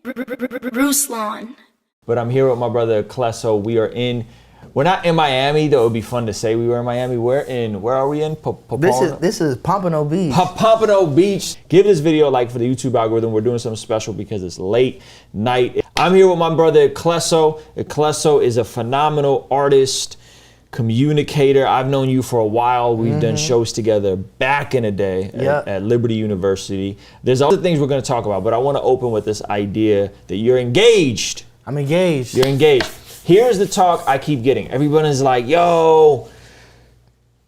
Ruslan. But I'm here with my brother Clesso. We're not in Miami, though it would be fun to say we were in Miami. Where are we in? This is Pompano Beach. Pompano Beach. Give this video a like for the YouTube algorithm. We're doing something special because it's late night. I'm here with my brother Clesso. Clesso is a phenomenal artist, communicator. I've known you for a while. We've done shows together back in the day at Liberty University. There's other things we're going to talk about, but I want to open with this idea that you're engaged. I'm engaged. You're engaged. Here's the talk I keep getting. Everyone's like, yo,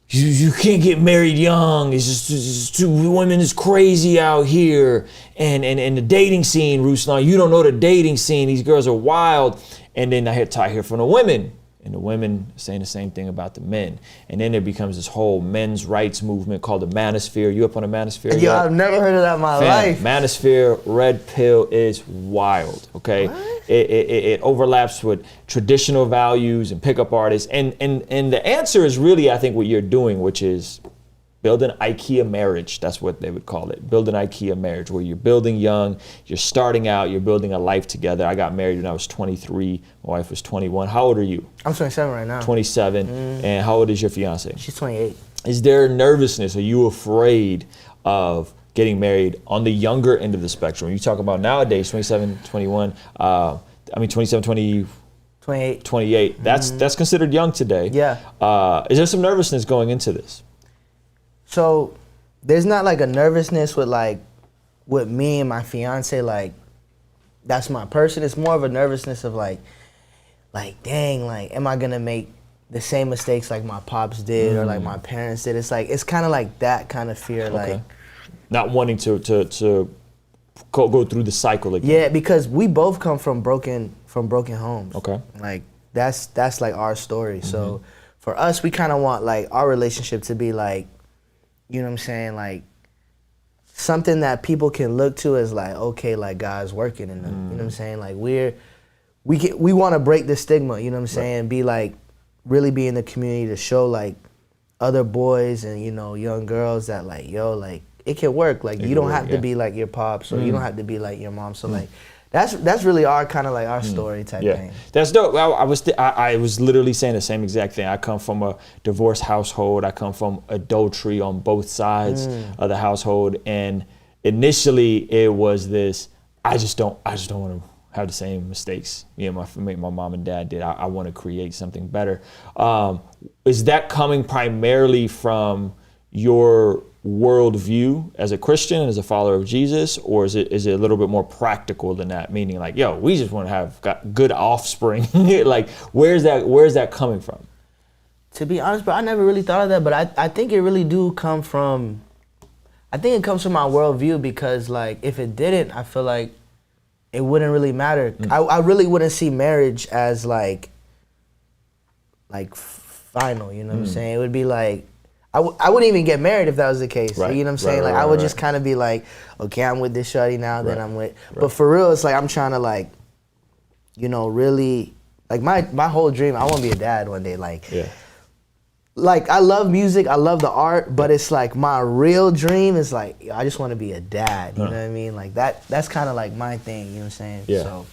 you can't get married young. It's just too, women is crazy out here. And the dating scene, Ruslan, you don't know the dating scene. These girls are wild. And then I hear from the women. And the women saying the same thing about the men. And then there becomes this whole men's rights movement called the manosphere. You up on the manosphere? Yo, I've never heard of that in my life. Manosphere, red pill is wild, okay? It overlaps with traditional values and pickup artists. And the answer is really, I think, what you're doing, which is build an IKEA marriage. That's what they would call it. Build an IKEA marriage, where you're building young, you're starting out, you're building a life together. I got married when I was 23. My wife was 21. How old are you? I'm 27 right now. 27. And how old is your fiance? She's 28. Is there nervousness? Are you afraid of getting married on the younger end of the spectrum? You talk about nowadays, 27, 21, 27, 20, 28. 28. That's considered young today. Yeah. Is there some nervousness going into this? So there's not like a nervousness with me and my fiance, like that's my person. It's more of a nervousness of like dang, like am I gonna make the same mistakes like my pops did or like my parents did? It's kind of like that kind of fear, like not wanting to go through the cycle again. Yeah, because we both come from broken homes. Okay. Like that's like our story. So for us, we kind of want like our relationship to be like, you know what I'm saying, like something that people can look to as like, okay, like God's working in them. You know what I'm saying? Like we want to break the stigma, you know what I'm saying? Be like, really be in the community to show like other boys and, you know, young girls that like, yo, like it can work. Like you don't have to be like your pops or you don't have to be like your mom. So like that's really our kind of like our story type thing. That's dope. I was literally saying the same exact thing. I come from a divorced household. I come from adultery on both sides of the household. And initially it was this, I just don't want to have the same mistakes me and my mom and dad did. I want to create something better. Is that coming primarily from your worldview as a Christian and as a follower of Jesus, or is it a little bit more practical than that? Meaning like, yo, we just want to have good offspring. Like, where's that coming from? To be honest, bro, I never really thought of that, but I think it really do come from. I think it comes from my worldview because like if it didn't, I feel like it wouldn't really matter. I really wouldn't see marriage as like final. You know what I'm saying? It would be like. I wouldn't even get married if that was the case. Right. You know what I'm saying? Like I would just kind of be like, okay, I'm with this shawty now, then I'm with. But for real, it's like I'm trying to like, you know, really like my whole dream. I want to be a dad one day. Like, like I love music, I love the art, but it's like my real dream is like I just want to be a dad. You know what I mean? Like that's kind of like my thing. You know what I'm saying? Yeah. So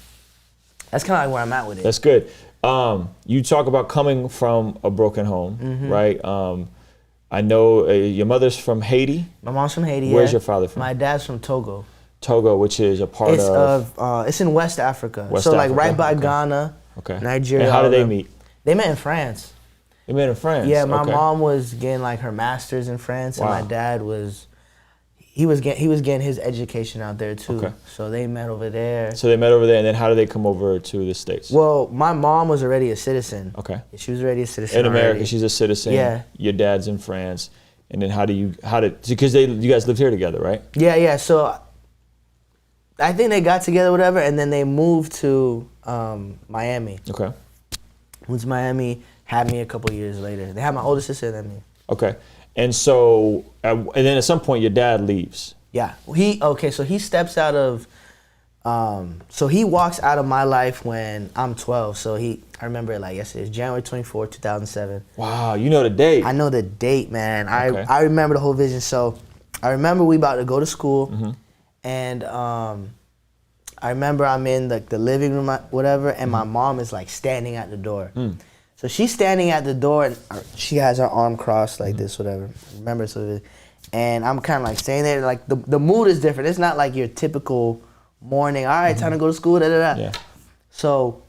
that's kind of like where I'm at with it. That's good. You talk about coming from a broken home, right? I know your mother's from Haiti. My mom's from Haiti. Where's your father from? My dad's from Togo. Togo, which is a part it's in West Africa. West so Africa. like right by Ghana, Nigeria. And how did they meet? They met in France. They met in France? Yeah, my mom was getting like her master's in France, and my dad was getting his education out there too. Okay. So they met over there. So they met over there, and then how did they come over to the States? Well, my mom was already a citizen. Okay. She was already a citizen. In America, she's a citizen. Yeah. Your dad's in France, and then because you guys lived here together, right? Yeah. So I think they got together, whatever, and then they moved to Miami. Okay. Moved to Miami, had me a couple years later. They had my older sister than me. Okay. And so, and then at some point your dad leaves. Yeah. So he steps out of, so he walks out of my life when I'm 12. So I remember it like yesterday. It's January 24, 2007. Wow, you know the date. I know the date, man. I remember the whole vision. So I remember we about to go to school, and I remember I'm in the living room, whatever, and my mom is like standing at the door. So she's standing at the door, and she has her arm crossed like this, whatever. Remember, and I'm kind of like staying there. Like the mood is different. It's not like your typical morning. All right, time to go to school. Da da da. Yeah. So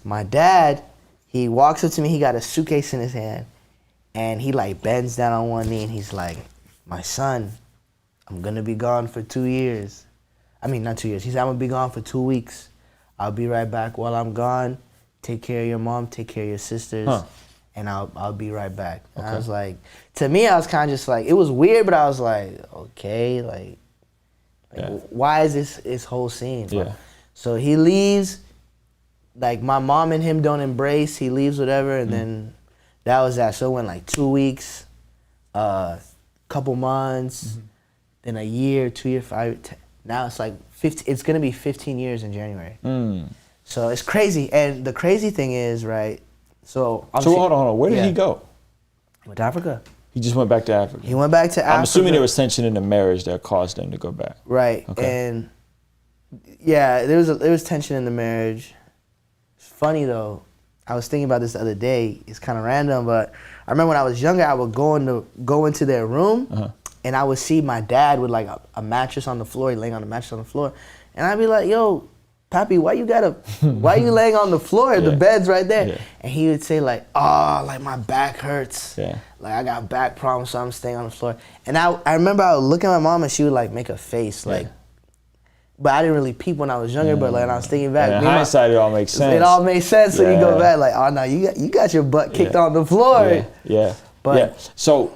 my dad, he walks up to me. He got a suitcase in his hand, and he like bends down on one knee, and he's like, "My son, I'm gonna be gone for 2 years. I mean, not 2 years. He said, I'm gonna be gone for 2 weeks. I'll be right back. While I'm gone, take care of your mom, take care of your sisters, and I'll be right back." And I was like, to me, I was kind of just like, it was weird, but I was like, okay, like why is this whole scene? Yeah. So he leaves, like my mom and him don't embrace, he leaves, whatever, and then that was that. So it went like 2 weeks, couple months, then a year, 2 years, 5, 10. Now it's like 15, it's gonna be 15 years in January. So it's crazy. And the crazy thing is, right, so hold on. Where did he go? He went to Africa. He just went back to Africa. He went back to Africa. I'm assuming there was tension in the marriage that caused him to go back. Right. Okay. And yeah, there was tension in the marriage. It's funny though. I was thinking about this the other day. It's kind of random, but I remember when I was younger, I would go into their room, and I would see my dad with like a mattress on the floor, laying on a mattress on the floor, and I'd be like, "Yo, Papi, why you laying on the floor? The bed's right there." Yeah. And he would say like, "Oh, like my back hurts. Yeah. Like I got back problems, so I'm staying on the floor." And I remember I would look at my mom, and she would like make a face like. But I didn't really peep when I was younger. But like when I was thinking back, in hindsight, it all makes sense. It all makes sense. So you go back like, oh no, you got your butt kicked on the floor. Yeah. But so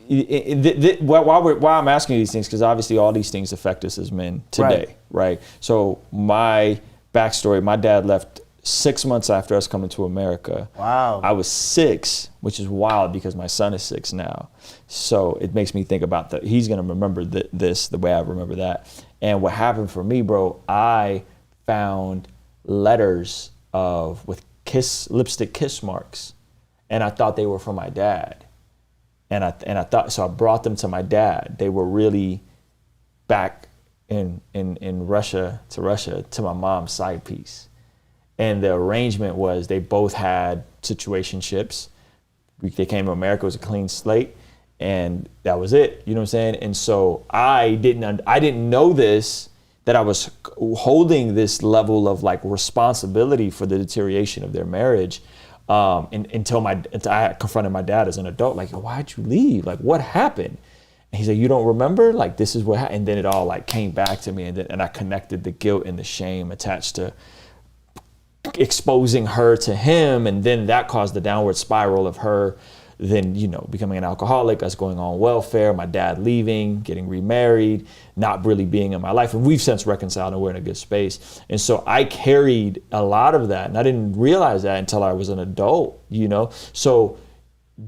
why I'm asking you these things, because obviously all these things affect us as men today, right? So my backstory: my dad left 6 months after us coming to America. Wow. I was 6, which is wild because my son is 6 now. So it makes me think about that. He's gonna remember this the way I remember that. And what happened for me, bro, I found letters with lipstick kiss marks, and I thought they were from my dad. And I thought, so I brought them to my dad. They were really back in Russia to my mom's side piece. And the arrangement was they both had situationships. They came to America, it was a clean slate. And that was it, you know what I'm saying? And so I didn't know this, that I was holding this level of like responsibility for the deterioration of their marriage until I confronted my dad as an adult, like, why'd you leave? Like, what happened? And he said, you don't remember? Like, this is what happened. And then it all like came back to me, and I connected the guilt and the shame attached to exposing her to him, and then that caused the downward spiral of her then, becoming an alcoholic, us going on welfare, my dad leaving, getting remarried, not really being in my life. And we've since reconciled and we're in a good space. And so I carried a lot of that, and I didn't realize that until I was an adult, So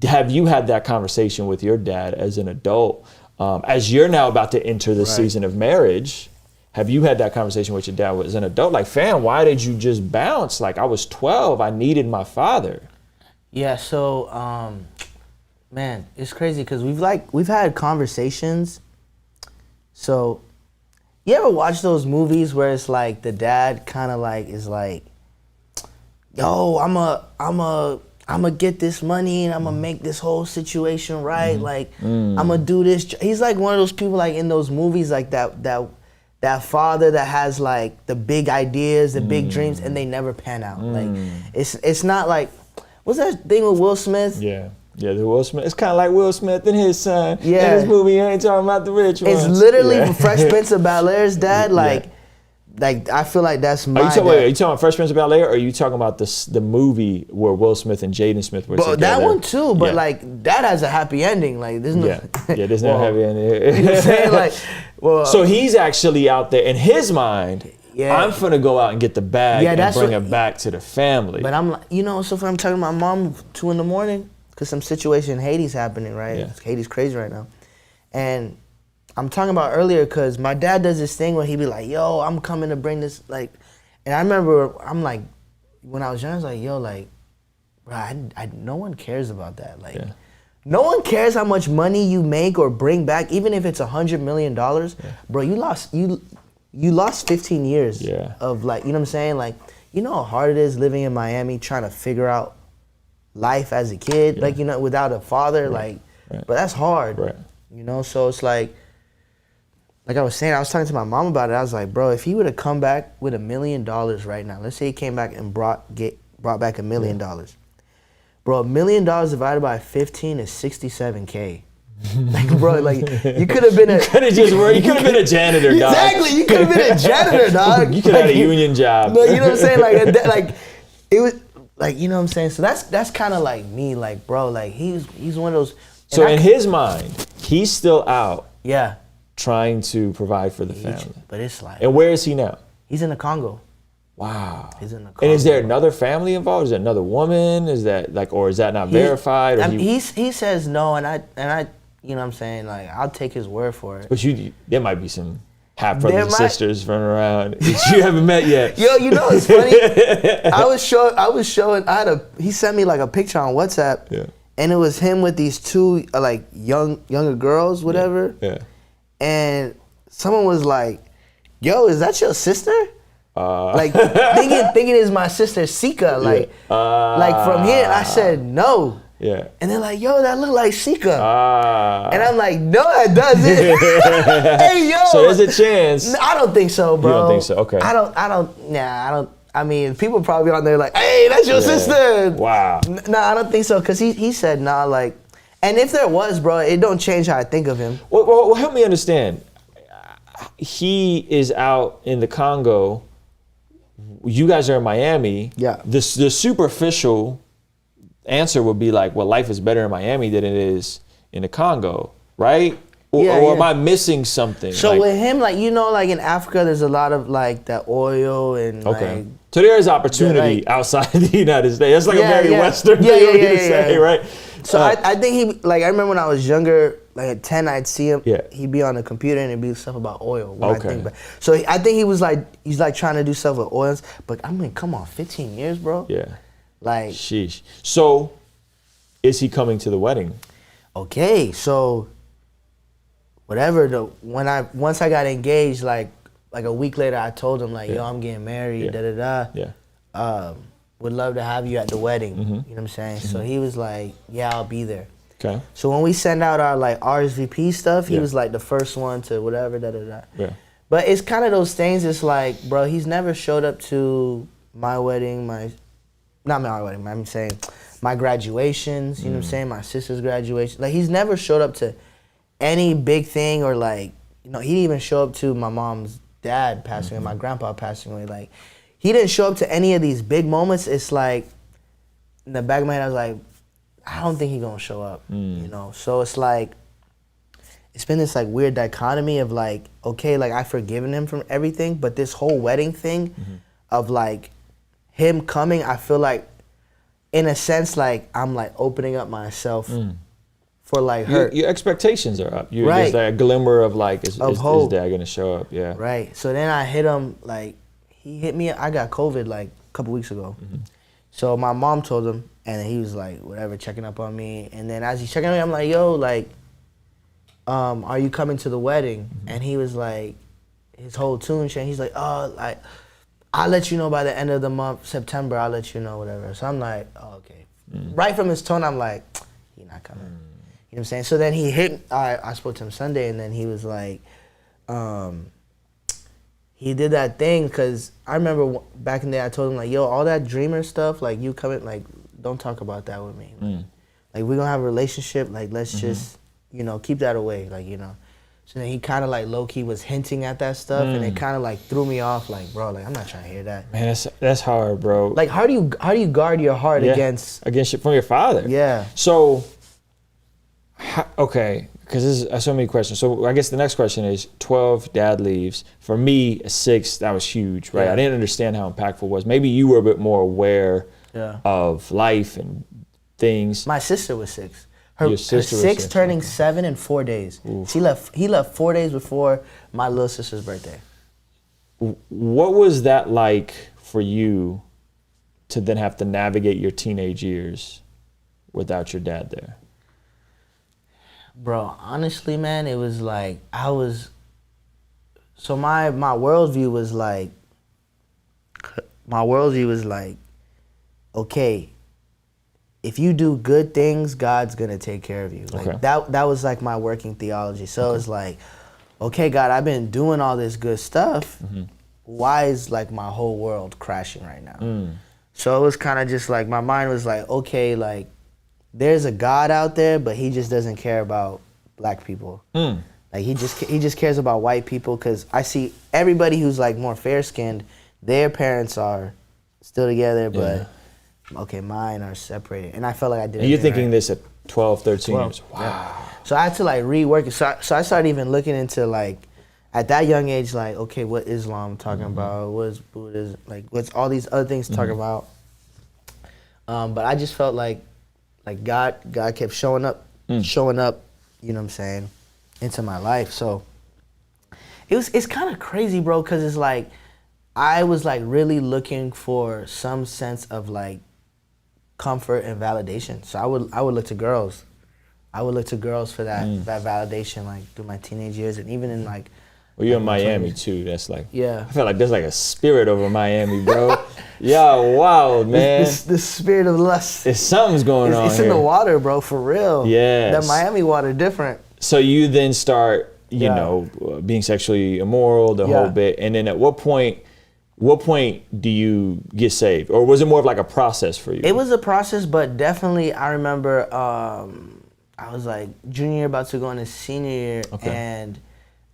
have you had that conversation with your dad as an adult? As you're now about to enter the season of marriage, have you had that conversation with your dad as an adult? Like, fam, why did you just bounce? Like, I was 12, I needed my father. Yeah, so, man, it's crazy because we've had conversations. So, you ever watch those movies where it's like the dad kind of like is like, yo, I'ma get this money and I'ma make this whole situation right. Like, I'ma do this. He's like one of those people like in those movies like that father that has like the big ideas, the big dreams, and they never pan out. Like, it's not like. What's that thing with Will Smith? Yeah, the Will Smith. It's kind of like Will Smith and his son. Yeah. In this movie, you ain't talking about the rich ones. It's literally Fresh Prince of Bel-Air's dad. Like I feel like that's my dad. Are you talking about Fresh Prince of Bel-Air, or are you talking about the movie where Will Smith and Jaden Smith were together? That one too, but like that has a happy ending. Like there's no there's no happy ending. You know what I'm saying? Like, so he's actually out there in his mind. Yeah. I'm finna go out and get the bag and bring it back to the family. But I'm like, so if I'm talking to my mom 2 a.m, because some situation in Haiti's happening, right? Yeah. Haiti's crazy right now. And I'm talking about earlier because my dad does this thing where he be like, yo, I'm coming to bring this, like, and I remember I'm like, when I was young, I was like, yo, like, bro, no one cares about that. Like, no one cares how much money you make or bring back, even if it's $100 million. Bro, you lost 15 years Yeah. of like, you know what I'm saying? Like, you know how hard it is living in Miami trying to figure out life as a kid, like, you know, without a father, like, but that's hard, you know? So it's like I was saying, I was talking to my mom about it. I was like, bro, if he would have come back with $1 million right now, let's say he came back and brought back $1 million. Bro, $1 million divided by 15 is $67K. Like, bro, like, you could have been you could have been a janitor, dog. Exactly, you could have been a janitor, dog. You could have had a union job. You know what I'm saying? Like it was, like, you know what I'm saying? So that's kind of like me, like, bro, like, he's one of those. So in his mind, he's still out. Yeah. Trying to provide for the family. But it's like. And where is he now? He's in the Congo. Wow. He's in the Congo. And is there another family involved? Is there another woman? Is that like, or is that not verified? Or he says no, and I, you know what I'm saying? Like, I'll take his word for it. But there might be some half brothers and sisters running around that you haven't met yet. Yo, you know it's funny? I was showing. He sent me like a picture on WhatsApp. Yeah. And it was him with these two like younger girls, whatever. Yeah. And someone was like, "Yo, is that your sister?" Like thinking it's my sister Sika. Like from here. I said no. Yeah. And they're like, "Yo, that look like Sika." And I'm like, "No, that doesn't." Hey, yo. So there's a chance. I don't think so, bro. You don't think so? Okay. I don't. I mean, people probably on there like, "Hey, that's your sister." Wow. No, I don't think so, because he said nah, like, and if there was, bro, it don't change how I think of him. Well, help me understand. He is out in the Congo. You guys are in Miami. Yeah. The superficial answer would be like, well, life is better in Miami than it is in the Congo, right? Or am I missing something? So like, with him, like, you know, like in Africa, there's a lot of like that oil and like. So there is opportunity outside the United States. That's like a very Western thing to say, right? So I think he, like, I remember when I was younger, like at 10, I'd see him. Yeah. He'd be on the computer and it'd be stuff about oil. I think about. So I think he was like, he's like trying to do stuff with oils. But I mean, come on, 15 years, bro. Yeah. Like. Sheesh. So is he coming to the wedding? Okay, so whatever. Once I got engaged, like a week later, I told him like, yo, I'm getting married. Yeah. Would love to have you at the wedding. You know what I'm saying? So he was like, yeah, I'll be there. Okay. So when we send out our like RSVP stuff, he was like the first one to whatever. Yeah. But it's kind of those things. It's like, bro, he's never showed up to my wedding, not my wedding. I'm saying my graduations. You know what I'm saying? My sister's graduation. Like, he's never showed up to any big thing, or like, you know, he didn't even show up to my mom's dad passing away, my grandpa passing away. Like, he didn't show up to any of these big moments. It's like, in the back of my head, I was like, I don't think he's gonna show up, you know? So it's like, it's been this like weird dichotomy of like, okay, like I've forgiven him from everything, but this whole wedding thing of like him coming, I feel like, in a sense, like I'm like opening up myself for like hurt. Your expectations are up. There's that glimmer of like, is dad gonna show up? Yeah. Right. So then I hit him, like, he hit me. I got COVID like a couple weeks ago. So my mom told him, and he was like, whatever, checking up on me. And then as he's checking on me, I'm like, yo, like, are you coming to the wedding? And he was like, his whole tune changed. He's like, oh, like, I'll let you know by the end of the month, September, I'll let you know, whatever. So I'm like, oh, okay. Right from his tone, I'm like, he's not coming. You know what I'm saying? So then he hit, I spoke to him Sunday, and then he was like, he did that thing, because I remember back in the day, I told him, like, yo, all that dreamer stuff, like, you coming, like, don't talk about that with me. Like, we're going to have a relationship, like, let's just, you know, keep that away, like, you know. So then he kind of, like, low-key was hinting at that stuff, and it kind of, like, threw me off, like, bro, like, I'm not trying to hear that. Man, that's hard, bro. Like, how do you guard your heart against from your father? Yeah. So, okay, because there's so many questions. So I guess the next question is 12, dad leaves. For me, 6, that was huge, right? I didn't understand how impactful it was. Maybe you were a bit more aware of life and things. My sister was 6. Her 6 turning 7 in 4 days. Oof. He left 4 days before my little sister's birthday. What was that like for you to then have to navigate your teenage years without your dad there? Bro, honestly, man, it was like I was So my worldview was like, okay, if you do good things, God's gonna take care of you. Like that was like my working theology. So it's like, okay, God, I've been doing all this good stuff. Why is like my whole world crashing right now? So it was kind of just like, my mind was like, okay, like there's a God out there, but he just doesn't care about black people. Like he just cares about white people, because I see everybody who's like more fair-skinned, their parents are still together, but okay, mine are separated. And I felt like I did it. And you're thinking this at 12, 13 years. Wow. Yeah. So I had to like rework it. So I started even looking into like, at that young age, like, okay, what Islam talking about? What's Buddhism? Like, what's all these other things talking about? But I just felt like God kept showing up, you know what I'm saying, into my life. So it's kind of crazy, bro, because it's like, I was like really looking for some sense of like comfort and validation. So I would look to girls. I would look to girls for that validation, like through my teenage years, and even in like. Well, you're in Miami too. That's like, yeah. I feel like there's like a spirit over Miami, bro. Yeah, wow, man. The spirit of lust. Something's going on. It's in the water, bro, for real. Yeah. The Miami water different. So you then start, you know, being sexually immoral, the whole bit, and then at what point do you get saved, or was it more of like a process for you? It was a process, but definitely I remember I was like junior year, about to go into senior year, and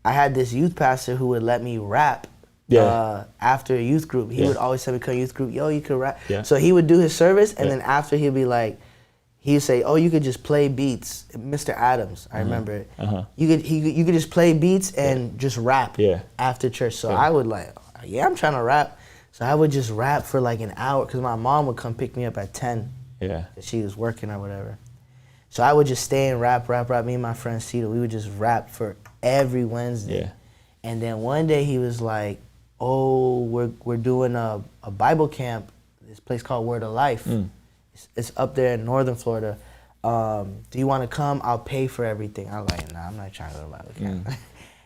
I had this youth pastor who would let me rap after a youth group. He would always tell me, come youth group, yo, you could rap. So he would do his service, and then after he'd be like, he would say, oh, you could just play beats. Mr. Adams, I remember it. You could just play beats and just rap after church. So I would like, I'm trying to rap. So I would just rap for like an hour, because my mom would come pick me up at 10. Yeah. She was working or whatever. So I would just stay and rap. Me and my friend Cedar, we would just rap for every Wednesday. Yeah. And then one day he was like, oh, we're doing a Bible camp, this place called Word of Life. It's up there in northern Florida. Do you want to come? I'll pay for everything. I'm like, nah, I'm not trying to go to Bible camp.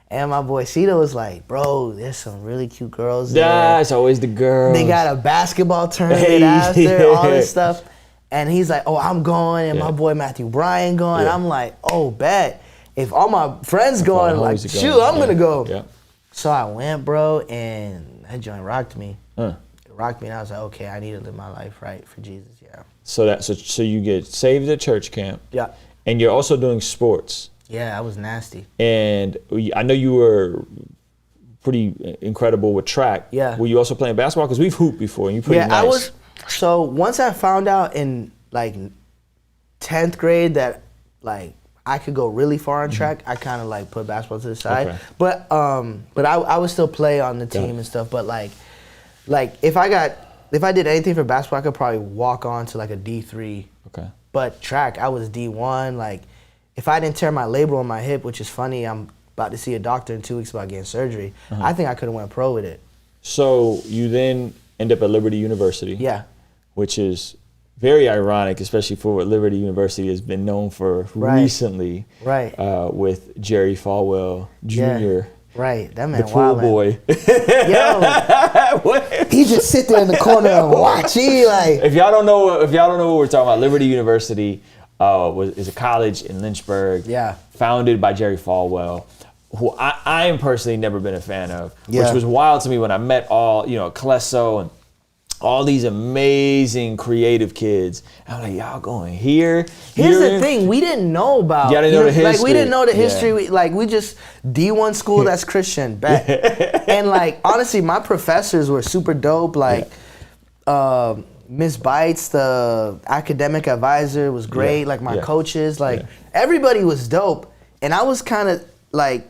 And my boy Cito was like, bro, there's some really cute girls there. Yeah, it's always the girls. They got a basketball tournament after, all this stuff. And he's like, oh, I'm going, and my boy Matthew Bryan going. I'm like, oh, bet. If all my friends going, like, shoot, I'm going to go. Yeah. So I went, bro, and that joint rocked me. It rocked me, and I was like, okay, I need to live my life right for Jesus, So you get saved at church camp. Yeah. And you're also doing sports. Yeah, I was nasty. And I know you were pretty incredible with track. Yeah. Were you also playing basketball? Because we've hooped before, and you're pretty nice. I was. So once I found out in like 10th grade that like I could go really far on track, I kind of like put basketball to the side. Okay. But I would still play on the team and stuff. But like if I did anything for basketball, I could probably walk on to like a D3. Okay. But track, I was D1. Like if I didn't tear my labral on my hip, which is funny, I'm about to see a doctor in 2 weeks about getting surgery. I think I could have went pro with it. So you then end up at Liberty University. Yeah. Which is very ironic, especially for what Liberty University has been known for recently. Right. With Jerry Falwell Jr. Yeah. Right, that man the pool boy. Yo, he just sit there in the corner and watch. He like. If y'all don't know what we're talking about, Liberty University is a college in Lynchburg. Yeah. Founded by Jerry Falwell, who I am personally never been a fan of, which was wild to me when I met all Clesso and all these amazing creative kids. I'm like, y'all going here? Here's the thing, we didn't know about. Y'all didn't know the history. Like we didn't know the history. We just D1 school that's Christian. Bet. And like honestly, my professors were super dope. Like Miss Bites, the academic advisor, was great. Like my coaches, everybody was dope. And I was kind of like,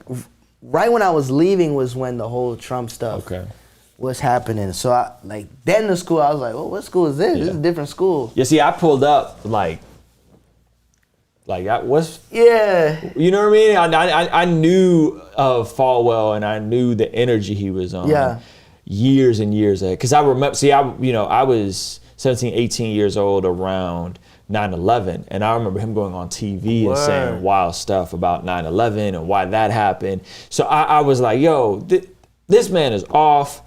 right when I was leaving was when the whole Trump stuff. What's happening? So then the school, I was like, well, what school is this? This is a different school. Yeah, see, I pulled up like what's you know what I mean? I knew of Falwell, and I knew the energy he was on years and years ahead. Because I remember, I was 17, 18 years old around 9/11, and I remember him going on TV and saying wild stuff about 9/11 and why that happened. So I was like, yo, this man is off,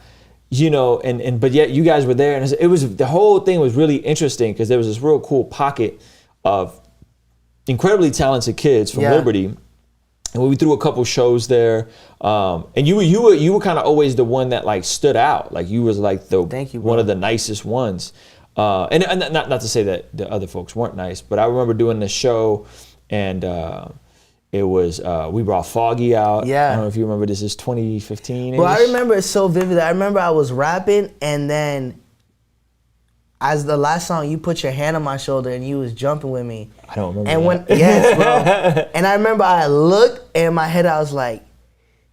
you know, and but yet you guys were there, and it was the whole thing was really interesting because there was this real cool pocket of incredibly talented kids from Liberty, and we threw a couple shows there, and you were kind of always the one that like stood out, like you was like the one of the nicest ones, and not to say that the other folks weren't nice, but I remember doing the show, and it was we brought Foggy out. Yeah. I don't know if you remember. This is 2015. Well, I remember it so vividly. I remember I was rapping, and then as the last song, you put your hand on my shoulder and you was jumping with me. I don't remember. And that. Yes, bro. And I remember I looked, and in my head I was like,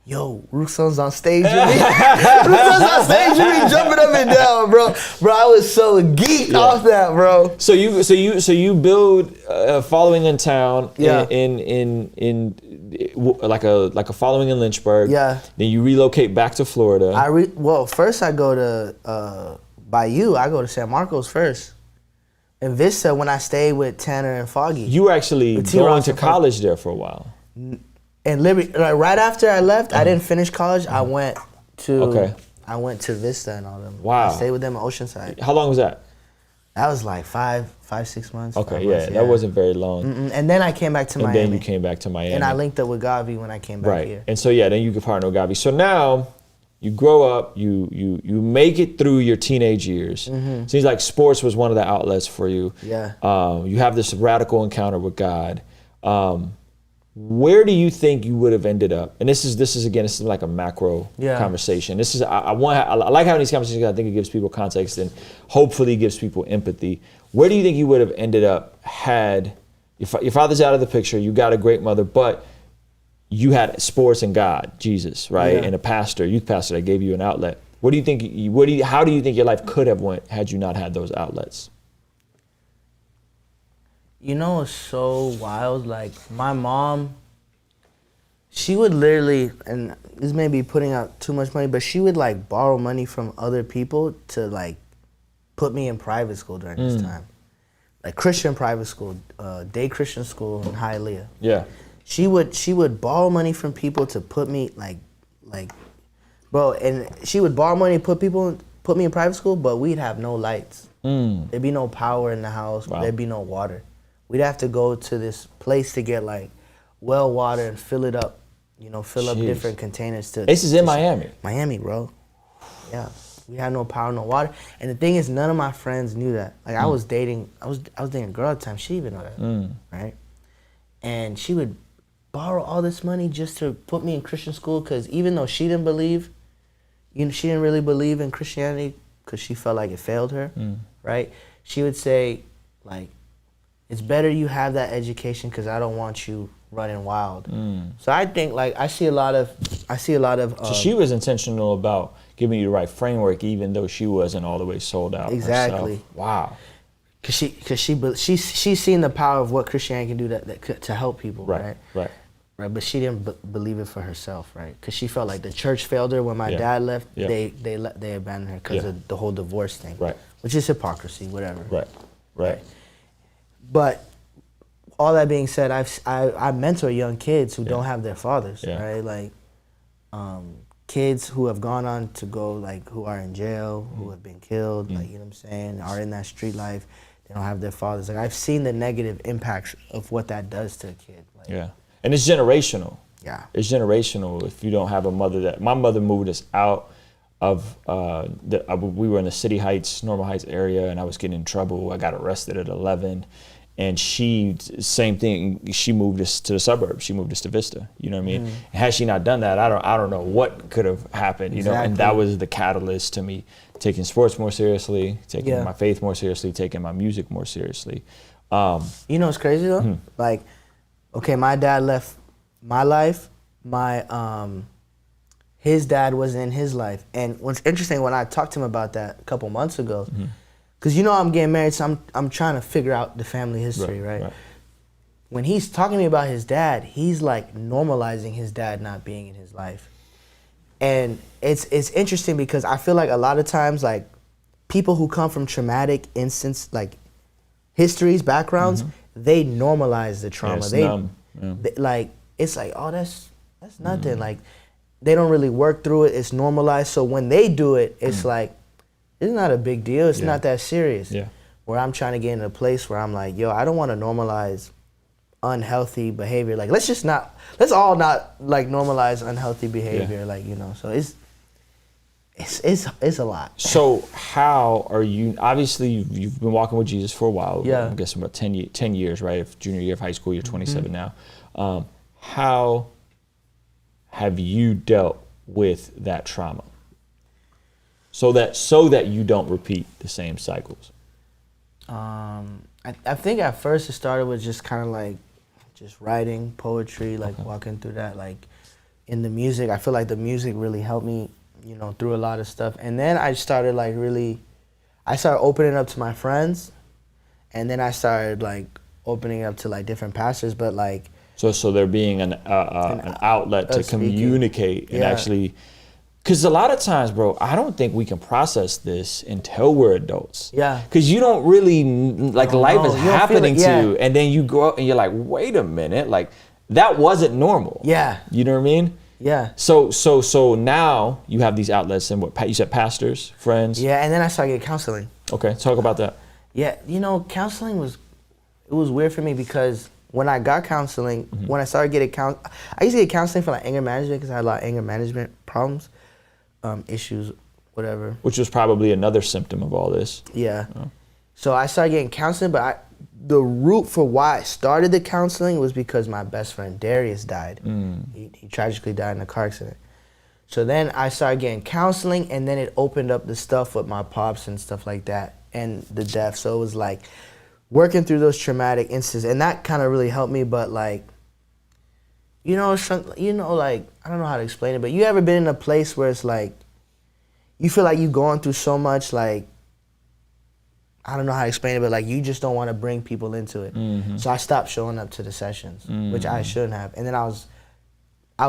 yo, Ruslan's on stage with me. Ruslan's on stage with me, jumping up and down, bro. Bro, I was so geeked off that, bro. So you build a following in town, in like a following in Lynchburg. Yeah. Then you relocate back to Florida. Well, first I go to Bayou. I go to San Marcos first. In Vista, when I stayed with Tanner and Foggy. You were actually going to college there for a while. And Liberty, like right after I left, I didn't finish college. I went to Vista and all them. Wow. I stayed with them in Oceanside. How long was that? That was like 6 months. Okay, that wasn't very long. And then I came back to Miami. And then you came back to Miami. And I linked up with Gavi when I came back here. And so then you could partner with Gavi. So now you grow up, you make it through your teenage years. Seems like sports was one of the outlets for you. Yeah. You have this radical encounter with God. Where do you think you would have ended up? And this is like a macro conversation. This is I like having these conversations because I think it gives people context and hopefully gives people empathy. Where do you think you would have ended up had your father's out of the picture? You got a great mother, but you had sports and God, Jesus, right, and a youth pastor that gave you an outlet. How do you think your life could have went had you not had those outlets? You know, it's so wild. Like, my mom, she would literally, and this may be putting out too much money, but she would, like, borrow money from other people to, like, put me in private school during this time. Like, Christian private school, day Christian school in Hialeah. Yeah. She would borrow money from people to put me, like, bro, and she would borrow money to put me in private school, but we'd have no lights. There'd be no power in the house. Wow. There'd be no water. We'd have to go to this place to get like well water and fill it up, fill up different containers to. This is in Miami. Miami, bro. Yeah, we had no power, no water, and the thing is, none of my friends knew that. Like I was dating a girl at the time. She didn't even know that, right? And she would borrow all this money just to put me in Christian school because even though she didn't believe, she didn't really believe in Christianity because she felt like it failed her, right? She would say, like, it's better you have that education because I don't want you running wild. So I think like I see a lot of. So she was intentional about giving you the right framework, even though she wasn't all the way sold out. Exactly. Herself. Wow. Cause she's seen the power of what Christianity can do to help people. Right. But she didn't believe it for herself. Right. Cause she felt like the church failed her when my dad left. Yeah. They abandoned her because of the whole divorce thing. Right. Which is hypocrisy. Whatever. Right. But all that being said, I mentor young kids who don't have their fathers, right? Like kids who have gone on to go, like who are in jail, who have been killed, like, you know what I'm saying, are in that street life. They don't have their fathers. Like I've seen the negative impacts of what that does to a kid. Like, and it's generational. Yeah. It's generational if you don't have a mother my mother moved us out of, we were in the City Heights, Normal Heights area, and I was getting in trouble. I got arrested at 11. And same thing, she moved us to the suburbs. She moved us to Vista, you know what I mean? And had she not done that, I don't know what could have happened, you know? And that was the catalyst to me taking sports more seriously, taking my faith more seriously, taking my music more seriously. You know what's crazy though? Like, okay, my dad left my life, his dad was in his life. And what's interesting, when I talked to him about that a couple months ago, because I'm getting married, so I'm trying to figure out the family history, right? When he's talking to me about his dad, he's like normalizing his dad not being in his life. And it's interesting because I feel like a lot of times, like, people who come from traumatic like histories, backgrounds, they normalize the trauma. They like, it's like, oh, that's nothing. Like, they don't really work through it. It's normalized. So when they do it, it's like, it's not a big deal. It's not that serious. Yeah. Where I'm trying to get in a place where I'm like, yo, I don't want to normalize unhealthy behavior. Like, let's all not like normalize unhealthy behavior. Like, you know, so it's a lot. So how are you, obviously you've been walking with Jesus for a while. Yeah. I'm guessing about 10 years, right? If junior year of high school, you're 27 now. How have you dealt with that trauma so that you don't repeat the same cycles? I think at first it started with just kind of like just writing poetry, like walking through that, like in the music. I feel like the music really helped me, you know, through a lot of stuff. And then I started like I started opening up to my friends, and then I started like opening up to like different pastors, but like. So there being an outlet to communicate and actually. Because a lot of times, bro, I don't think we can process this until we're adults. Yeah. Because you don't really, like, life is happening to you, and then you grow up and you're like, wait a minute, like, that wasn't normal. Yeah. You know what I mean? Yeah. So now you have these outlets, and what you said, pastors, friends? Yeah, and then I started getting counseling. Okay, talk about that. Yeah, you know, counseling was weird for me because when I got counseling, when I started getting I used to get counseling for like anger management because I had a lot of anger management problems. Issues, whatever. Which was probably another symptom of all this. Yeah. Oh. So I started getting counseling, but the root for why I started the counseling was because my best friend Darius died. He tragically died in a car accident. So then I started getting counseling, and then it opened up the stuff with my pops and stuff like that, and the death. So it was like working through those traumatic instances, and that kind of really helped me. But like, you know, like, I don't know how to explain it, but you ever been in a place where it's like, you feel like you're going through so much, like, I don't know how to explain it, but like, you just don't want to bring people into it. So I stopped showing up to the sessions, which I shouldn't have. And then I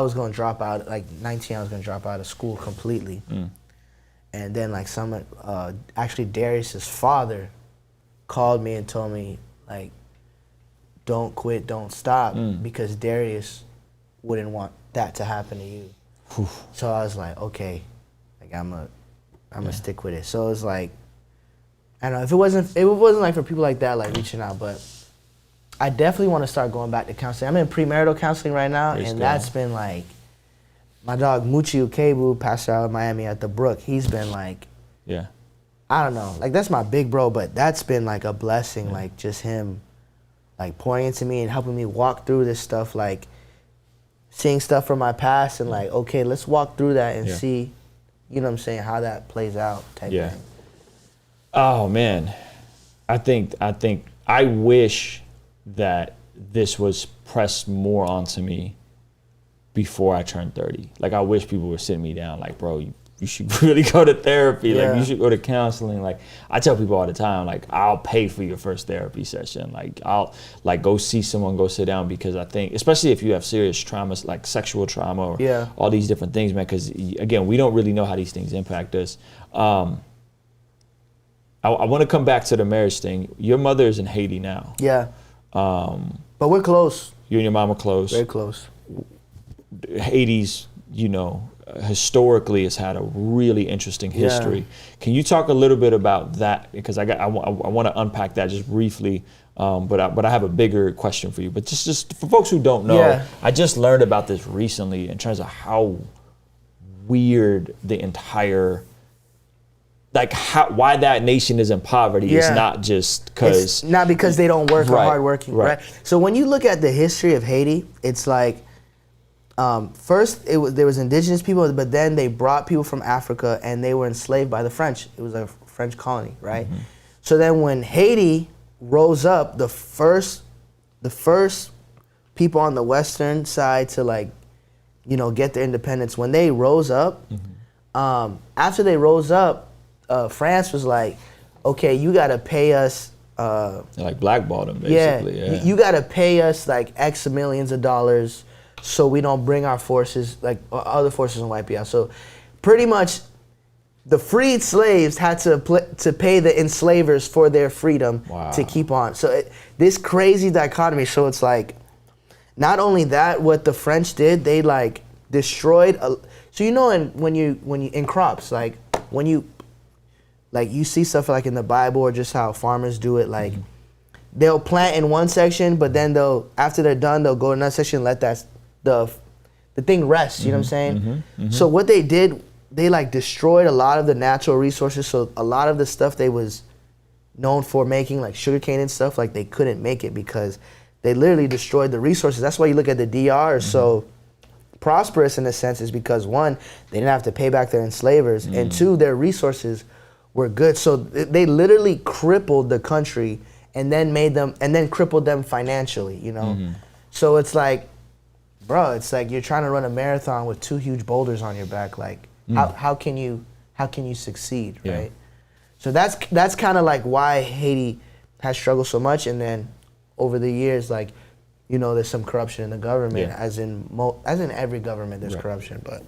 was going to drop out, like 19, I was going to drop out of school completely. And then like actually Darius's father called me and told me, like, don't quit, don't stop, because Darius wouldn't want that to happen to you. So I was like, okay, like I'm gonna stick with it. So it's like, I don't know, if it wasn't like for people like that, like reaching out, but I definitely want to start going back to counseling. I'm in premarital counseling right now, and that's been like, my dog Muchi Ukebu, pastor out of Miami at the Brook, he's been like, I don't know, like that's my big bro, but that's been like a blessing, like just him like pouring into me and helping me walk through this stuff, like seeing stuff from my past and like, okay, let's walk through that and see, you know what I'm saying, how that plays out type thing. Oh man, I wish that this was pressed more onto me before I turned 30. Like, I wish people were sitting me down like, bro, you should really go to therapy. Like, you should go to counseling. Like, I tell people all the time, like, I'll pay for your first therapy session. Like, I'll like go see someone, go sit down, because I think, especially if you have serious traumas like sexual trauma or all these different things, man, because again, we don't really know how these things impact us. I want to come back to the marriage thing. Your mother is in Haiti now. Yeah. But we're close. You and your mom are close. Very close. Haiti's, you know, historically has had a really interesting history. Can you talk a little bit about that? Because I want to unpack that just briefly, but I have a bigger question for you. But just for folks who don't know, I just learned about this recently in terms of how weird the entire, like, why that nation is in poverty is not just because. It's not because they don't work or hardworking, right? So when you look at the history of Haiti, it's like, first there was indigenous people, but then they brought people from Africa and they were enslaved by the French. It was a French colony, right? So then when Haiti rose up, the first people on the western side to, like, you know, get their independence, when they rose up, after they rose up, France was like, okay, you gotta pay us. Like blackballed them, basically. You gotta pay us like X millions of dollars so we don't bring our forces, like other forces, and wipe you out. So pretty much the freed slaves had to pay the enslavers for their freedom to keep on. So this crazy dichotomy. So it's like, not only that, what the French did, they like destroyed. So when you in crops, like when you see stuff like in the Bible or just how farmers do it, like they'll plant in one section, but then after they're done, they'll go to another section and let the thing rest. You know what I'm saying? So what they did, they like destroyed a lot of the natural resources. So a lot of the stuff they was known for making, like sugarcane and stuff, like they couldn't make it because they literally destroyed the resources. That's why you look at the DR so prosperous in a sense, is because one, they didn't have to pay back their enslavers, and two, their resources were good. So they literally crippled the country and then crippled them financially, you know? So it's like, bro, it's like you're trying to run a marathon with 2 huge boulders on your back. Like, how can you succeed, right? So that's kind of like why Haiti has struggled so much. And then over the years, like, you know, there's some corruption in the government, as in every government, there's corruption. But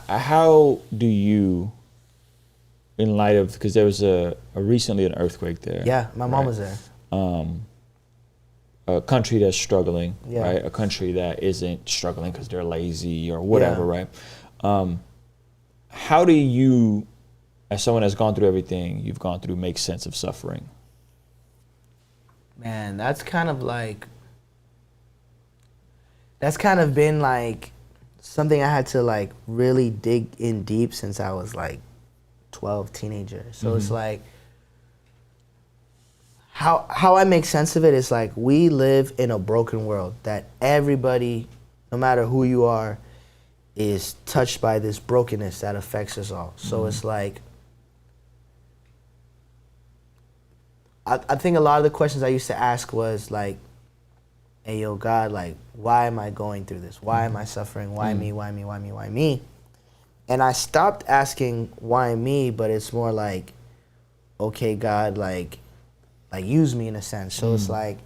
how do you, in light of, because there was recently an earthquake there. Yeah, my mom was there. A country that's struggling, right? A country that isn't struggling because they're lazy or whatever, right? How do you, as someone that's gone through everything you've gone through, make sense of suffering? Man, that's kind of been like something I had to like really dig in deep since I was like 12, teenager. So it's like, how I make sense of it is like, we live in a broken world that everybody, no matter who you are, is touched by this brokenness that affects us all. So it's like, I think a lot of the questions I used to ask was like, hey, yo, God, like, why am I going through this? Why am I suffering? Why me? Why me? Why me? Why me? And I stopped asking why me, but it's more like, okay, God, like use me in a sense. So it's like,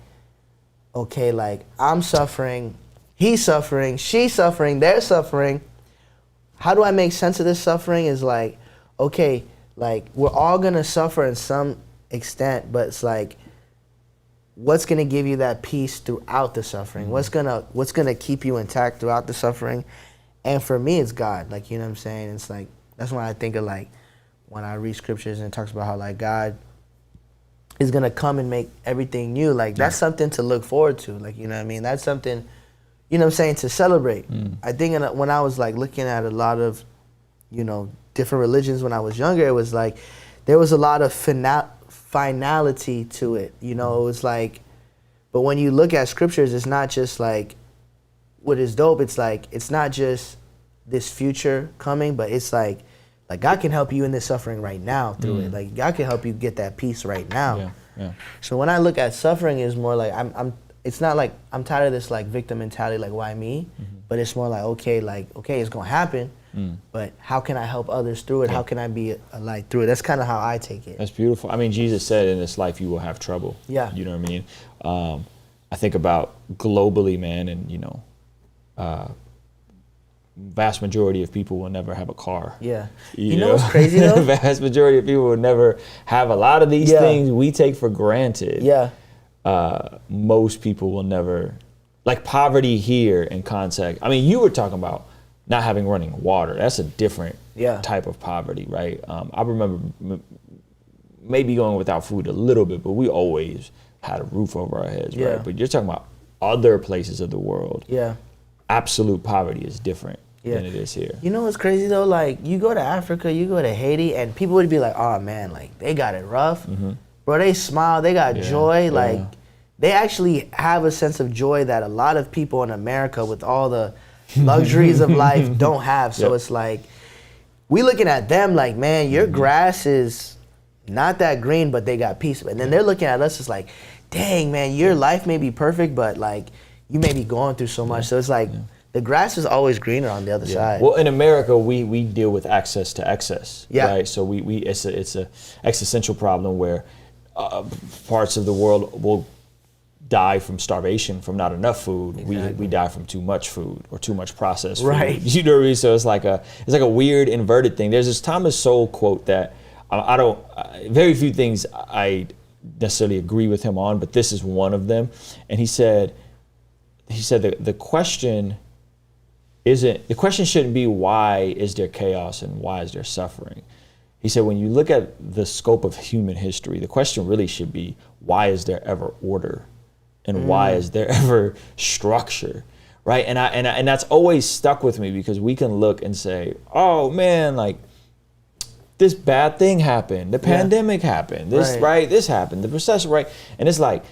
okay, like I'm suffering, he's suffering, she's suffering, they're suffering. How do I make sense of this suffering? Is like, okay, like we're all gonna suffer in some extent, but it's like, what's gonna give you that peace throughout the suffering? What's gonna keep you intact throughout the suffering? And for me, it's God. Like, you know what I'm saying? It's like, that's when I think of like, when I read scriptures and it talks about how like God is gonna come and make everything new. Like, that's something to look forward to. Like, you know what I mean? That's something, you know what I'm saying, to celebrate. I think when I was like looking at a lot of, you know, different religions when I was younger, it was like, there was a lot of finality to it. You know, it was like, but when you look at scriptures, it's not just like, what is dope, it's like, it's not just this future coming, but it's like God can help you in this suffering right now through it. Like, God can help you get that peace right now. So when I look at suffering, it's more like, it's not like I'm tired of this like victim mentality, like why me? But it's more like, okay, it's gonna happen, but how can I help others through it? How can I be a light through it? That's kind of how I take it. That's beautiful. I mean, Jesus said in this life you will have trouble. Yeah. You know what I mean? I think about globally, man, and you know, vast majority of people will never have a car. Yeah. You know what's crazy though? Vast majority of people will never have a lot of these things we take for granted. Yeah. Most people will never, like poverty here in context. I mean, you were talking about not having running water. That's a different type of poverty, right? I remember maybe going without food a little bit, but we always had a roof over our heads, right? But you're talking about other places of the world. Yeah. Absolute poverty is different than it is here. You know what's crazy though? Like, you go to Africa, you go to Haiti, and people would be like, oh man, like they got it rough. Bro, they smile, they got joy. Like, they actually have a sense of joy that a lot of people in America with all the luxuries of life don't have. So it's like, we looking at them like, man, your grass is not that green, but they got peace. And then they're looking at us, it's like, dang, man, your life may be perfect, but like, you may be going through so much. So it's like, the grass is always greener on the other side. Well, in America, we deal with access to excess, right? So it's a existential problem where parts of the world will die from starvation, from not enough food. Exactly. We die from too much food or too much processed food. Right. You know what I mean? So it's like a weird inverted thing. There's this Thomas Sowell quote that very few things I necessarily agree with him on, but this is one of them. And he said the question the question shouldn't be why is there chaos and why is there suffering. He said, when you look at the scope of human history, the question really should be, why is there ever order? And why is there ever structure? Right? And that's always stuck with me, because we can look and say, oh man, like this bad thing happened, the pandemic happened, this this happened, the recession, right? And it's like,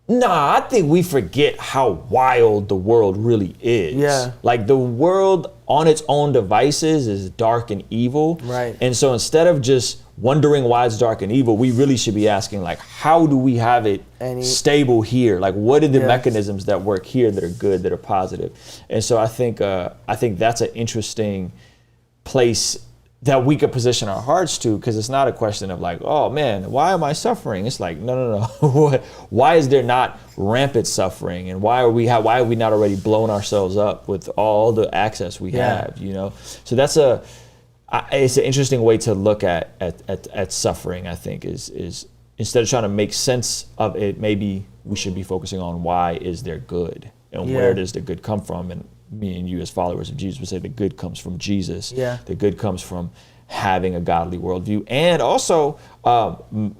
nah, I think we forget how wild the world really is. Yeah. Like the world on its own devices is dark and evil. Right. And so instead of just wondering why it's dark and evil, we really should be asking, like, how do we have it stable here? Like, what are the mechanisms that work here that are good, that are positive? And so I think that's an interesting place that we could position our hearts to, because it's not a question of like, oh man, why am I suffering? It's like, no. Why is there not rampant suffering? And why have we not already blown ourselves up with all the access we have, you know? So that's it's an interesting way to look at suffering, I think, is instead of trying to make sense of it, maybe we should be focusing on why is there good and where does the good come from? And me and you as followers of Jesus would say the good comes from Jesus. Yeah. The good comes from having a godly worldview, and also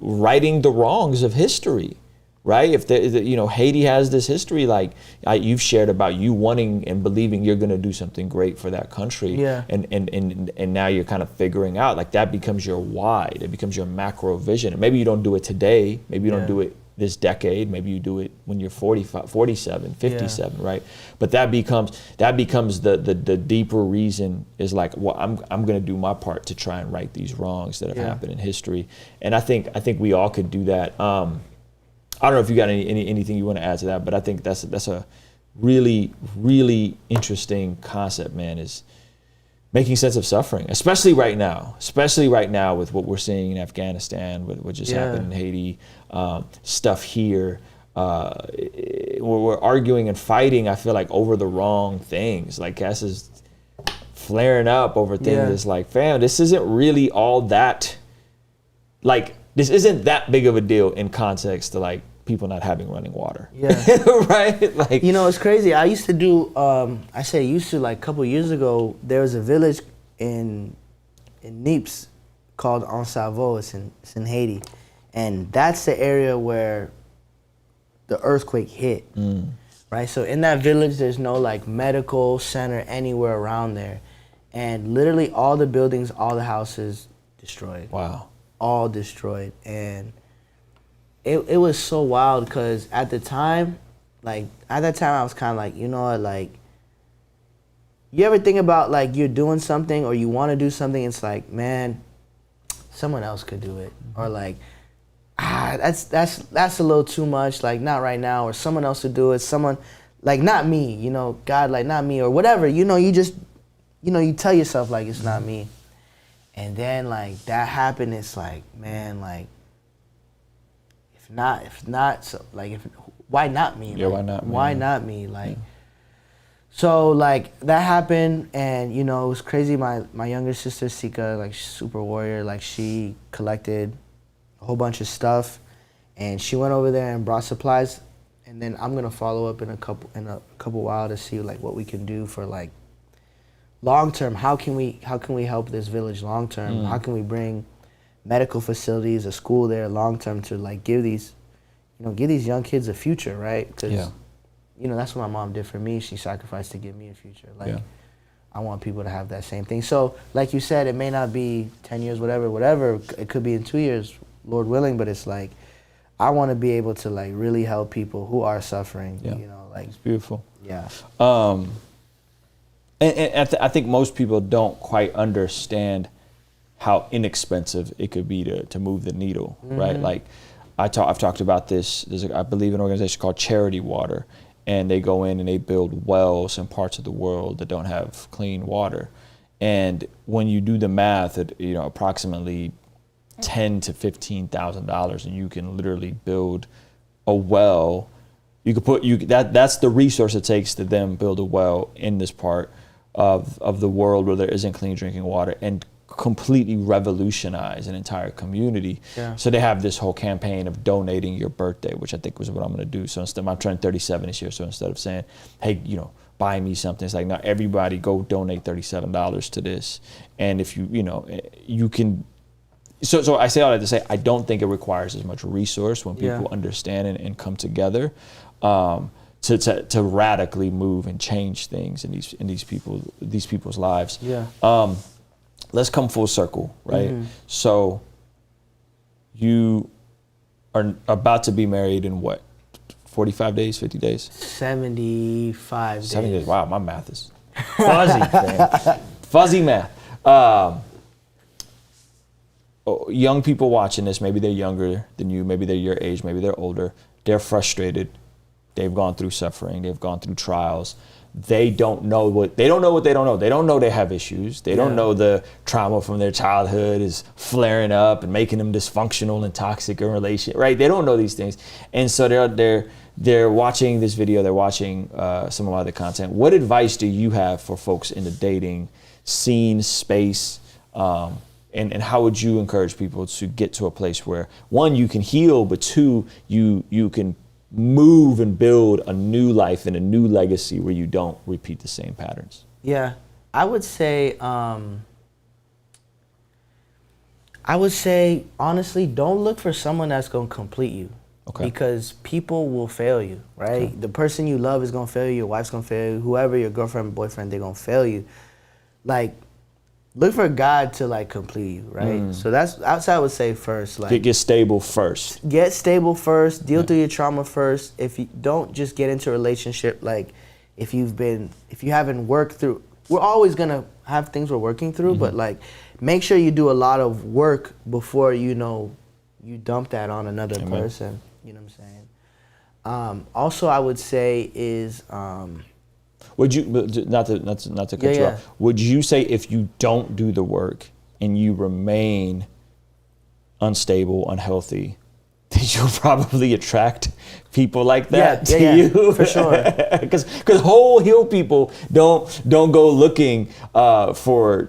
righting the wrongs of history, right? If Haiti has this history, like you've shared about you wanting and believing you're going to do something great for that country. Yeah. And now you're kind of figuring out, like, that becomes your why. It becomes your macro vision. And maybe you don't do it today. Maybe you don't do it this decade. Maybe you do it when you're 45, 47, 57, right? But that becomes the deeper reason, is like, well, I'm going to do my part to try and right these wrongs that have happened in history. And I think we all could do that. I don't know if you got anything you want to add to that, but I think that's a really, really interesting concept, man, is making sense of suffering, especially right now with what we're seeing in Afghanistan, with what just happened in Haiti, stuff here. We're arguing and fighting, I feel like, over the wrong things. Like, Cass is flaring up over things. It's like, fam, this isn't really all that, like, this isn't that big of a deal in context to, like, people not having running water. Yeah. Right? Like, you know, it's crazy. I used to do, like a couple years ago, there was a village in Nice called Ensavo. It's in Haiti. And that's the area where the earthquake hit. Right? So in that village, there's no like medical center anywhere around there. And literally all the buildings, all the houses destroyed. Wow. All destroyed. And it was so wild, because at that time I was kind of like, you know what, like, you ever think about, like, you're doing something or you want to do something, it's like, man, someone else could do it, or like, that's a little too much, like, not right now, or someone else would do it, someone, like, not me, you know, God, like, not me, or whatever, you know, you just, you know, you tell yourself, like, it's not me. And then, like, that happened, it's like, man, like, if not, so, like, why not me? Yeah, like, why not me? Me? Like, so, like, that happened, and, you know, it was crazy. My younger sister, Sika, like, super warrior, like, she collected a whole bunch of stuff, and she went over there and brought supplies, and then I'm gonna follow up in a couple while to see, like, what we can do for, like, long term. How can we help this village long term? How can we bring medical facilities, a school there long term to, like, give these young kids a future, right? Because you know, that's what my mom did for me. She sacrificed to give me a future. Like, I want people to have that same thing. So, like you said, it may not be 10 years, whatever. It could be in 2 years, Lord willing. But it's like, I want to be able to, like, really help people who are suffering. Yeah. You know, like, it's beautiful. Yeah. And I think most people don't quite understand how inexpensive it could be to move the needle, right? Like, I've talked about this. There's, I believe, an organization called Charity Water, and they go in and they build wells in parts of the world that don't have clean water. And when you do the math, at, you know, approximately $10,000 to $15,000, and you can literally build a well. You could that's the resource it takes to then build a well in this part of the world where there isn't clean drinking water, and completely revolutionize an entire community. Yeah. So they have this whole campaign of donating your birthday, which I think was what I'm going to do. So instead, I'm turning 37 this year. So instead of saying, hey, you know, buy me something. It's like, now everybody go donate $37 to this. And if you can, so I say all that to say, I don't think it requires as much resource when people understand and come together to radically move and change things in these people's lives. Yeah. Let's come full circle, right? So you are about to be married in what, 45 days, 50 days? 75 days. 70 days. Wow, my math is fuzzy, man. Fuzzy math. Young people watching this, maybe they're younger than you, maybe they're your age, maybe they're older. They're frustrated. They've gone through suffering. They've gone through trials. They don't know what they don't know. They don't know they have issues. They don't know the trauma from their childhood is flaring up and making them dysfunctional and toxic in relation, right? They don't know these things. And so they're watching this video, they're watching some of my other content. What advice do you have for folks in the dating scene, space, and how would you encourage people to get to a place where, one, you can heal, but two, you can move and build a new life and a new legacy where you don't repeat the same patterns? Yeah, I would say honestly, don't look for someone that's gonna complete you. Okay. Because people will fail you, right? Okay. The person you love is gonna fail you, your wife's gonna fail you, whoever, your girlfriend, boyfriend, they're gonna fail you. Like, look for God to like complete you, right? So that's I would say first. Like, get stable first. Get stable first. Deal through your trauma first. If you don't just get into a relationship, like if you haven't worked through, we're always gonna have things we're working through, but like make sure you do a lot of work before you dump that on another person. You know what I'm saying? Also, I would say is. Would you, not to cut you off, would you say if you don't do the work and you remain unstable, unhealthy, that you'll probably attract people like that to you? For sure. Because whole healed people don't go looking for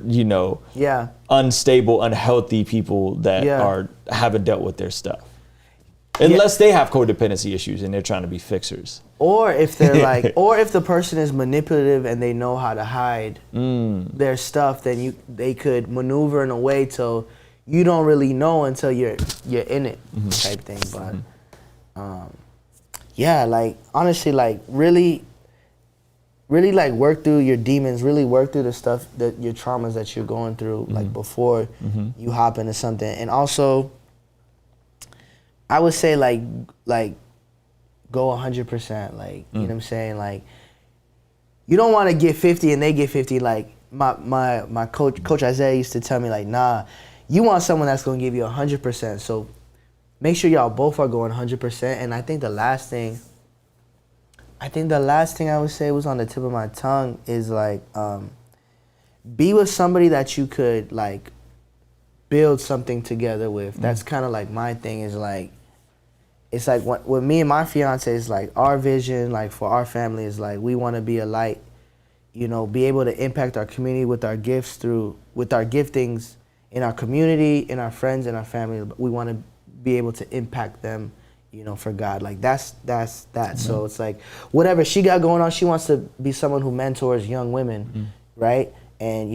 unstable, unhealthy people that haven't dealt with their stuff. Unless they have codependency issues and they're trying to be fixers. Or if they're like, or if the person is manipulative and they know how to hide their stuff, then they could maneuver in a way till you don't really know until you're in it, type thing. But like honestly, like really like work through your demons, really work through the stuff that your traumas that you're going through, like before you hop into something. And also, I would say like go 100%, like you know what I'm saying, like you don't want to get 50 and they get 50. Like my coach Isaiah used to tell me, like, nah, you want someone that's gonna give you 100%. So make sure y'all both are going 100%. And I think the last thing I would say was on the tip of my tongue is like be with somebody that you could like build something together with. That's kind of like my thing is like, it's like with me and my fiance is like our vision, like for our family is like we want to be a light, be able to impact our community with our gifts with our giftings in our community, in our friends, in our family. We want to be able to impact them, for God. Like that's that. So it's like whatever she got going on, she wants to be someone who mentors young women, right? And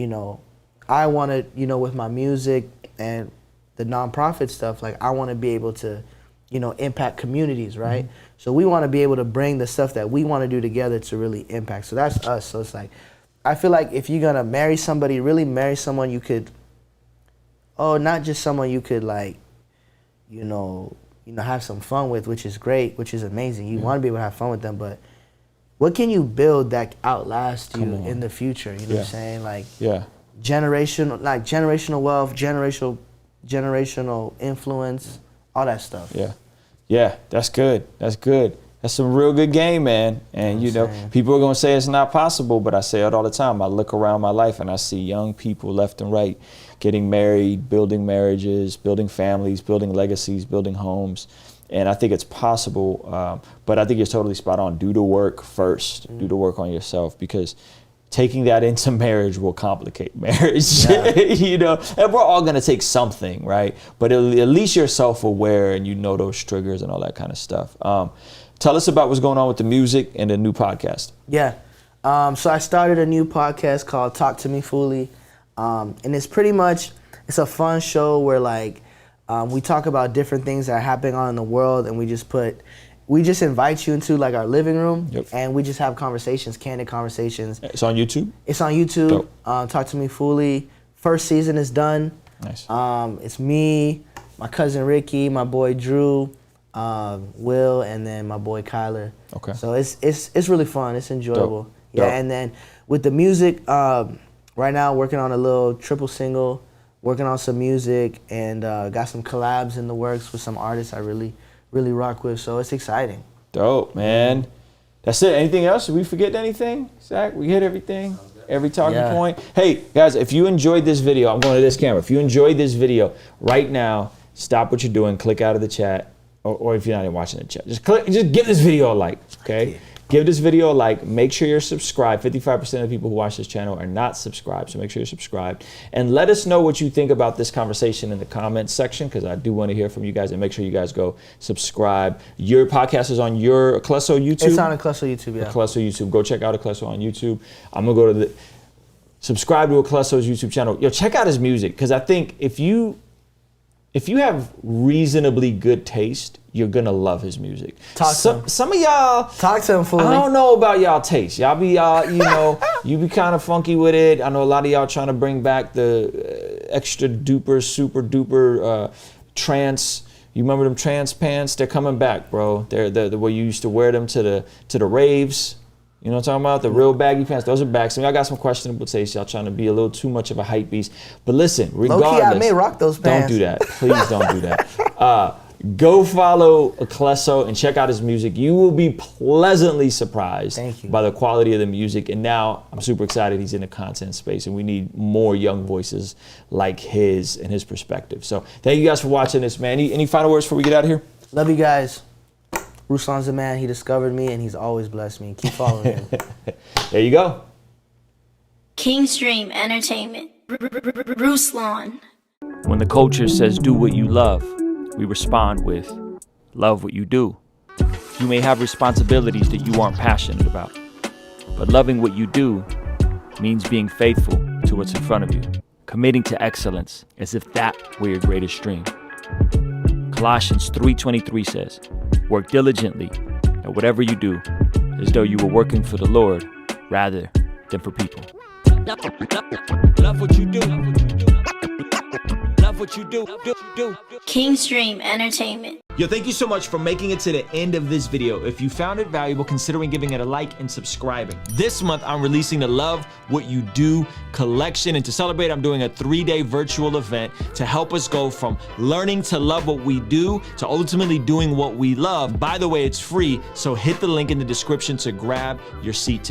I want to, with my music and the nonprofit stuff, like I want to be able to impact communities, right? So we want to be able to bring the stuff that we want to do together to really impact. So that's us. So it's like, I feel like if you're going to marry somebody, really marry someone you could, not just someone you could like, have some fun with, which is great, which is amazing. You want to be able to have fun with them, but what can you build that outlasts you in the future? You know what I'm saying? Like generational wealth, generational influence, all that stuff. Yeah, that's good. That's some real good game, man. And people are gonna say it's not possible, but I say it all the time. I look around my life and I see young people left and right getting married, building marriages, building families, building legacies, building homes. And I think it's possible, but I think you're totally spot on. Do the work first. Do the work on yourself, because taking that into marriage will complicate marriage, and we're all gonna take something, right? But at least you're self-aware and those triggers and all that kind of stuff. Tell us about what's going on with the music and the new podcast. Yeah, So I started a new podcast called Talk to Me Fully, and it's pretty much, it's a fun show where like we talk about different things that are happening on in the world, and we just invite you into like our living room, and we just have conversations, candid conversations. It's on YouTube? It's on YouTube. Talk to Me Fully. First season is done. Nice. It's me, my cousin Ricky, my boy Drew, Will, and then my boy Kyler. Okay. So it's really fun. It's enjoyable. Dope. Yeah, Dope. and then with the music, right now working on a little triple single, working on some music, and got some collabs in the works with some artists I really rock with. So it's exciting. Dope, man. That's it. Anything else? Did we forget anything, Zach? We hit everything? Every talking point? Hey, guys, if you enjoyed this video, I'm going to this camera. If you enjoyed this video, right now, stop what you're doing, click out of the chat, or if you're not even watching the chat, just give this video a like, okay? Give this video a like. Make sure you're subscribed. 55% of the people who watch this channel are not subscribed, so make sure you're subscribed. And let us know what you think about this conversation in the comments section, because I do want to hear from you guys. And make sure you guys go subscribe. Your podcast is on your Clesso YouTube? It's on a Clesso YouTube, yeah. Clesso YouTube. Go check out a Clesso on YouTube. I'm going to go to the... Subscribe to a Clesso's YouTube channel. Yo, check out his music, because I think if you have reasonably good taste, you're gonna love his music. Some of y'all talk to him fully. I don't know about y'all taste. Y'all be you know, you be kind of funky with it. I know a lot of y'all trying to bring back the extra duper, super duper trance. You remember them trance pants? They're coming back, bro. They're the way you used to wear them to the raves. You know what I'm talking about? The real baggy pants, those are back. So y'all got some questionable taste. Y'all trying to be a little too much of a hype beast. But listen, regardless. Low-key, I may rock those pants. Don't do that. Please don't do that. Go follow Clesso and check out his music. You will be pleasantly surprised by the quality of the music. And now I'm super excited he's in the content space, and we need more young voices like his and his perspective. So thank you guys for watching this, man. Any final words before we get out of here? Love you guys. Ruslan's a man. He discovered me, and he's always blessed me. Keep following him. There you go. Kingstream Entertainment. Ruslan. When the culture says do what you love, we respond with love what you do. You may have responsibilities that you aren't passionate about, but loving what you do means being faithful to what's in front of you, committing to excellence as if that were your greatest dream. Colossians 3:23 says, work diligently at whatever you do, as though you were working for the Lord rather than for people. Love what you do. Love what you do. Kingstream Entertainment. Yo, thank you so much for making it to the end of this video. If you found it valuable, considering giving it a like and subscribing. This month, I'm releasing the Love What You Do collection. And to celebrate, I'm doing a 3-day virtual event to help us go from learning to love what we do to ultimately doing what we love. By the way, it's free, so hit the link in the description to grab your seat today.